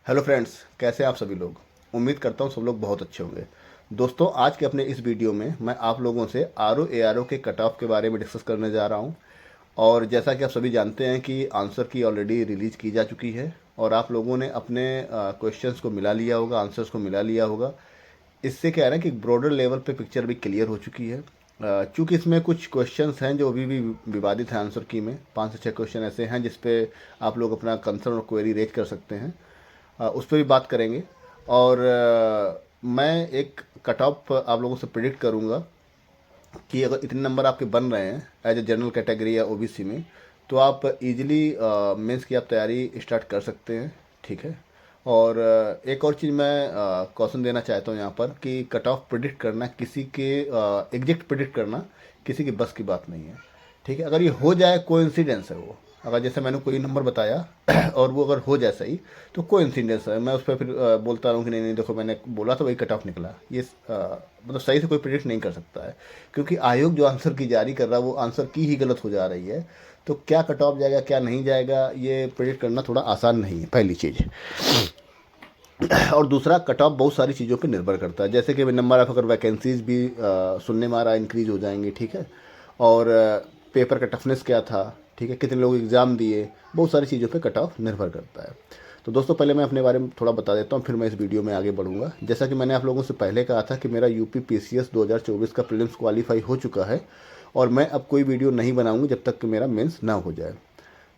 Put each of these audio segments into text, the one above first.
Hello friends, कैसे हैं आप सभी लोग। उम्मीद करता हूँ सब लोग बहुत अच्छे होंगे। दोस्तों, आज के अपने इस वीडियो में मैं आप लोगों से R O A R O के कट ऑफ के बारे में डिस्कस करने जा रहा हूँ। और जैसा कि आप सभी जानते हैं कि आंसर की ऑलरेडी रिलीज की जा चुकी है और आप लोगों ने अपने क्वेश्चंस को मिला लिया होगा, आंसर्स को मिला लिया होगा। इससे क्या है ना कि ब्रॉडर लेवल पे पिक्चर भी क्लियर हो चुकी है। चूँकि इसमें कुछ क्वेश्चंस हैं जो अभी भी विवादित हैं आंसर की में, 5 से 6 क्वेश्चन ऐसे हैं जिस पे आप लोग अपना कंसर्न और क्वेरी रेज कर सकते हैं। उस पर भी बात करेंगे। और मैं एक कट ऑफ आप लोगों से प्रिडिक्ट करूंगा कि अगर इतने नंबर आपके बन रहे हैं एज ए जनरल कैटेगरी या ओबीसी में, तो आप इजीली मेंस की आप तैयारी स्टार्ट कर सकते हैं। ठीक है। और एक और चीज़ मैं क्वेश्चन देना चाहता हूँ यहाँ पर कि कट ऑफ प्रिडिक्ट करना किसी के एग्जैक्ट प्रिडिक्ट करना किसी की बस की बात नहीं है। ठीक है। अगर ये हो जाए, कोइंसिडेंस है वो। अगर जैसे मैंने कोई नंबर बताया और वो अगर हो जाए सही, तो कोइंसिडेंस है। मैं उस पर फिर बोलता रहूँ कि नहीं नहीं देखो मैंने बोला था वही कट ऑफ निकला। ये मतलब सही से कोई प्रिडिक्ट नहीं कर सकता है, क्योंकि आयोग जो आंसर की जारी कर रहा है वो आंसर की ही गलत हो जा रही है। तो क्या कट ऑफ जाएगा क्या नहीं जाएगा, ये प्रिडिक्ट करना थोड़ा आसान नहीं है, पहली चीज़। और दूसरा, कट ऑफ बहुत सारी चीज़ों पे निर्भर करता है, जैसे कि नंबर ऑफ अगर वैकेंसीज भी सुनने में आ रहा है इंक्रीज हो जाएंगे। ठीक है। और पेपर का टफनेस क्या था, ठीक है, कितने लोग एग्ज़ाम दिए, बहुत सारी चीज़ों पे कट ऑफ निर्भर करता है। तो दोस्तों, पहले मैं अपने बारे में थोड़ा बता देता हूँ, फिर मैं इस वीडियो में आगे बढ़ूँगा। जैसा कि मैंने आप लोगों से पहले कहा था कि मेरा यूपी पीसीएस 2024 का प्रीलिम्स क्वालिफाई हो चुका है और मैं अब कोई वीडियो नहीं बनाऊँगी जब तक कि मेरा मेंस ना हो जाए।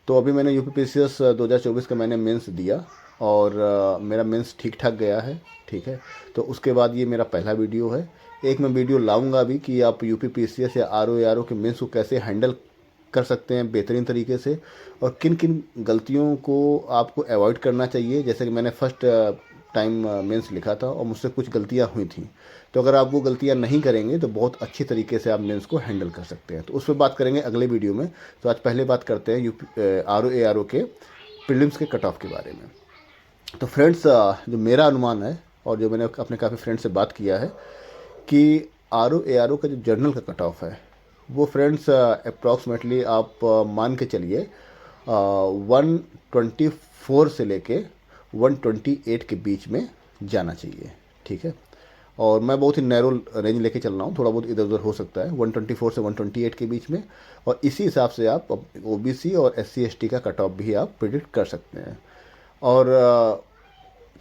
तो अभी मैंने यूपी पीसीएस 2024 का मैंने मेंस दिया और मेरा मेंस ठीक ठाक गया है। ठीक है। तो उसके बाद ये मेरा पहला वीडियो है। एक मैं वीडियो लाऊंगा भी कि आप यूपी पीसीएस या आर ओ के मेंस को कैसे हैंडल कर सकते हैं बेहतरीन तरीके से, और किन किन गलतियों को आपको अवॉइड करना चाहिए। जैसे कि मैंने फर्स्ट टाइम मेंस लिखा था और मुझसे कुछ गलतियां हुई थी, तो अगर आप वो गलतियां नहीं करेंगे तो बहुत अच्छी तरीके से आप मेंस को हैंडल कर सकते हैं। तो उस पर बात करेंगे अगले वीडियो में। तो आज पहले बात करते हैं यूपी आर ओ के प्रीलिम्स के कट ऑफ के बारे में। तो फ्रेंड्स, जो मेरा अनुमान है और जो मैंने अपने काफ़ी फ्रेंड से बात किया है कि आर ओ का जो जर्नल का कट ऑफ है वो फ्रेंड्स अप्रॉक्सीमेटली आप मान के चलिए 124 से लेके 128 के बीच में जाना चाहिए। ठीक है। और मैं बहुत ही नैरो रेंज लेके चल रहा हूँ, थोड़ा बहुत इधर उधर हो सकता है, 124 से 128 के बीच में। और इसी हिसाब से आप ओबीसी और एससी एसटी का कट ऑफ भी आप प्रिडिक्ट कर सकते हैं। और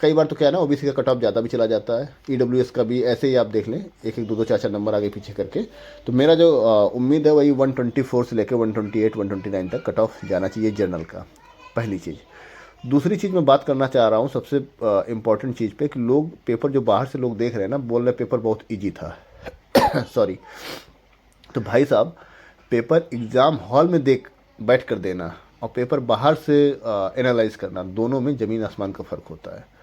कई बार तो क्या है ना, ओबीसी का कट ऑफ ज़्यादा भी चला जाता है, ईडब्ल्यूएस का भी ऐसे ही आप देख लें, एक एक दो दो चार चार नंबर आगे पीछे करके। तो मेरा जो उम्मीद है वही 124 से लेकर 128 129 तक कट ऑफ जाना चाहिए जर्नल का, पहली चीज़। दूसरी चीज़ मैं बात करना चाह रहा हूँ सबसे इम्पॉर्टेंट चीज़ पे, कि लोग पेपर जो बाहर से लोग देख रहे हैं ना, बोल रहे पेपर बहुत ईजी था सॉरी। तो भाई साहब, पेपर एग्ज़ाम हॉल में देख बैठ कर देना और पेपर बाहर से एनालाइज करना, दोनों में ज़मीन आसमान का फ़र्क होता है।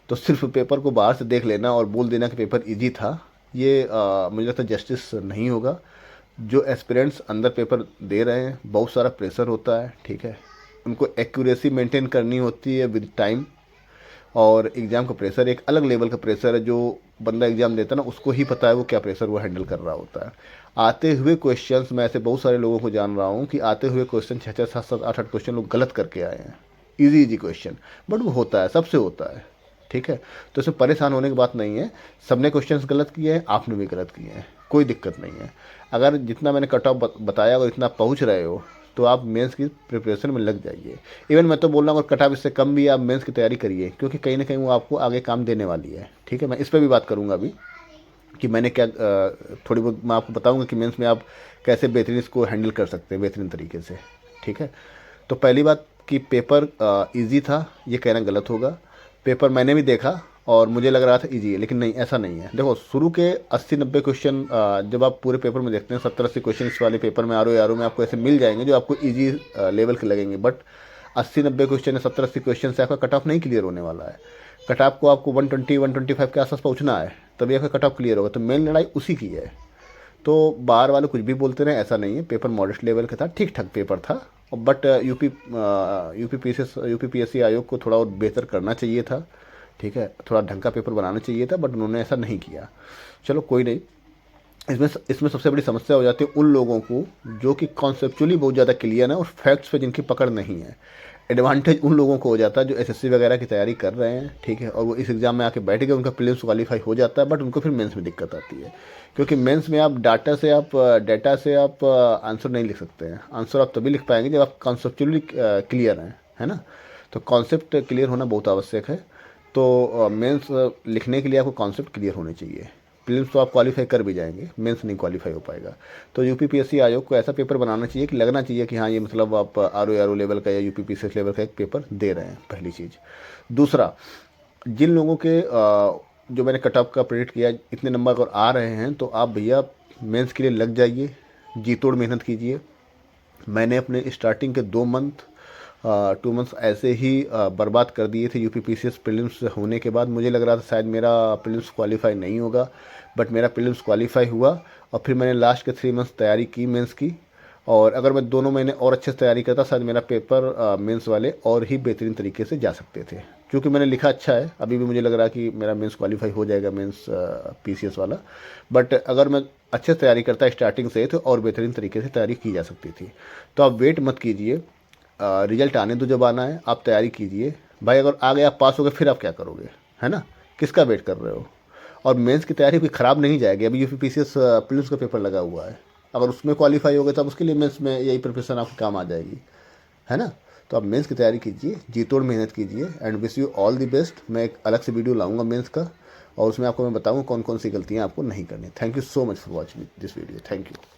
तो सिर्फ पेपर को बाहर से देख लेना और बोल देना कि पेपर इजी था, ये मुझे लगता है जस्टिस नहीं होगा। जो एस्पिरेंट्स अंदर पेपर दे रहे हैं, बहुत सारा प्रेशर होता है। ठीक है। उनको एक्यूरेसी मेंटेन करनी होती है विद टाइम। और एग्ज़ाम का प्रेशर एक अलग लेवल का प्रेशर है, जो बंदा एग्ज़ाम देता है ना उसको ही पता है वो क्या प्रेशर वो हैंडल कर रहा होता है। आते हुए क्वेश्चंस, मैं ऐसे बहुत सारे लोगों को जान रहा हूँ कि आते हुए क्वेश्चन 6 6 7 7 8 8 क्वेश्चन लोग गलत करके आए हैं, इजी इजी क्वेश्चन। बट वो होता है, सबसे होता है। ठीक है। तो इसमें परेशान होने की बात नहीं है। सबने क्वेश्चंस गलत किए हैं, आपने भी गलत किए हैं, कोई दिक्कत नहीं है। अगर जितना मैंने कट ऑफ बताया और इतना पहुंच रहे हो, तो आप मेंस की प्रिपरेशन में लग जाइए। इवन मैं तो बोल रहा हूँ अगर कट ऑफ इससे कम भी है, आप मेंस की तैयारी करिए, क्योंकि कहीं ना कहीं वो आपको आगे काम देने वाली है। ठीक है। मैं इस पर भी बात करूँगा अभी कि मैंने क्या थोड़ी बहुत मैं आपको बताऊँगा कि मेंस में आप कैसे बेहतरीन इसको हैंडल कर सकते हैं बेहतरीन तरीके से। ठीक है। तो पहली बात कि पेपर इजी था, ये कहना गलत होगा। पेपर मैंने भी देखा और मुझे लग रहा था इजी है, लेकिन नहीं, ऐसा नहीं है। देखो, शुरू के 80 90 क्वेश्चन जब आप पूरे पेपर में देखते हैं, 70 80 क्वेश्चन इस वाले पेपर में आर ओ में आपको ऐसे मिल जाएंगे जो आपको इजी लेवल के लगेंगे। बट 80 90 क्वेश्चन या 70 80 क्वेश्चन से आपका कट ऑफ नहीं क्लियर होने वाला है। कट ऑफ को आपको 120 125 के आसपास पहुंचना है, तभी आपका कट ऑफ क्लियर होगा। तो मेन लड़ाई उसी की है। तो बाहर वाले कुछ भी बोलते रहे, ऐसा नहीं है। पेपर मॉडेस्ट लेवल का था, ठीक ठाक पेपर था। बट यूपी पीएससी आयोग को थोड़ा और बेहतर करना चाहिए था। ठीक है। थोड़ा ढंग का पेपर बनाना चाहिए था, बट उन्होंने ऐसा नहीं किया। चलो कोई नहीं। इसमें इसमें सबसे बड़ी समस्या हो जाती है उन लोगों को जो कि कॉन्सेप्चुअली बहुत ज़्यादा क्लियर है और फैक्ट्स पे जिनकी पकड़ नहीं है। एडवांटेज उन लोगों को हो जाता है जो एसएससी वगैरह की तैयारी कर रहे हैं, ठीक है, और वो इस एग्ज़ाम में आके बैठ गए, उनका प्रीलिम्स क्वालीफाई हो जाता है, बट उनको फिर मेंस में दिक्कत आती है, क्योंकि मेंस में आप डाटा से आप आंसर नहीं लिख सकते हैं। आंसर आप तभी लिख पाएंगे जब आप कॉन्सेप्चुअली क्लियर हैं, है ना। तो कॉन्सेप्ट क्लियर होना बहुत आवश्यक है। तो मेंस लिखने के लिए आपको कॉन्सेप्ट क्लियर होने चाहिए। प्रीलिम्स तो आप क्वालीफाई कर भी जाएंगे, मेंस नहीं क्वालीफाई हो पाएगा। तो यूपीपीएससी आयोग को ऐसा पेपर बनाना चाहिए कि लगना चाहिए कि हाँ, ये मतलब आप आरओ लेवल का या यूपीपीसीएस लेवल का एक पेपर दे रहे हैं, पहली चीज़। दूसरा, जिन लोगों के जो मैंने कट ऑफ का प्रेडिक्ट किया, इतने नंबर अगर आ रहे हैं तो आप भैया मेंस के लिए लग जाइए, जी तोड़ मेहनत कीजिए। मैंने अपने स्टार्टिंग के 2 मंथ 2 मंथ्स ऐसे ही बर्बाद कर दिए थे यूपीपीसीएस प्रीलिम्स होने के बाद। मुझे लग रहा था शायद मेरा प्रीलिम्स क्वालीफाई नहीं होगा, बट मेरा प्रीलिम्स क्वालीफाई हुआ। और फिर मैंने लास्ट के 3 मंथ्स तैयारी की मेंस की, और अगर मैं 2 महीने और अच्छे से तैयारी करता शायद मेरा पेपर मेंस वाले और ही बेहतरीन तरीके से जा सकते थे। क्योंकि मैंने लिखा अच्छा है, अभी भी मुझे लग रहा है कि मेरा मेंस क्वालीफाई हो जाएगा, मेंस पीसीएस वाला। बट अगर मैं अच्छे से तैयारी करता स्टार्टिंग से तो और बेहतरीन तरीके से तैयारी की जा सकती थी। तो आप वेट मत कीजिए, रिजल्ट आने दो, जब आना है आप तैयारी कीजिए भाई। अगर आ गए, आप पास हो गए, फिर आप क्या करोगे, है ना। किसका वेट कर रहे हो। और मेंस की तैयारी कोई ख़राब नहीं जाएगी। अभी यूपीपीसीएस प्रीलिम्स का पेपर लगा हुआ है, अगर उसमें क्वालीफाई हो गए तो अब उसके लिए मेंस में यही प्रिपरेशन आपके काम आ जाएगी, है ना। तो आप मेंस की तैयारी कीजिए, जी तोड़ मेहनत कीजिए, and wish you all the best. मैं एक अलग से वीडियो लाऊंगा मेंस का, और उसमें आपको मैं बताऊंगा कौन कौन सी गलतियां आपको नहीं करनी। Thank you so much for watching this video. Thank you.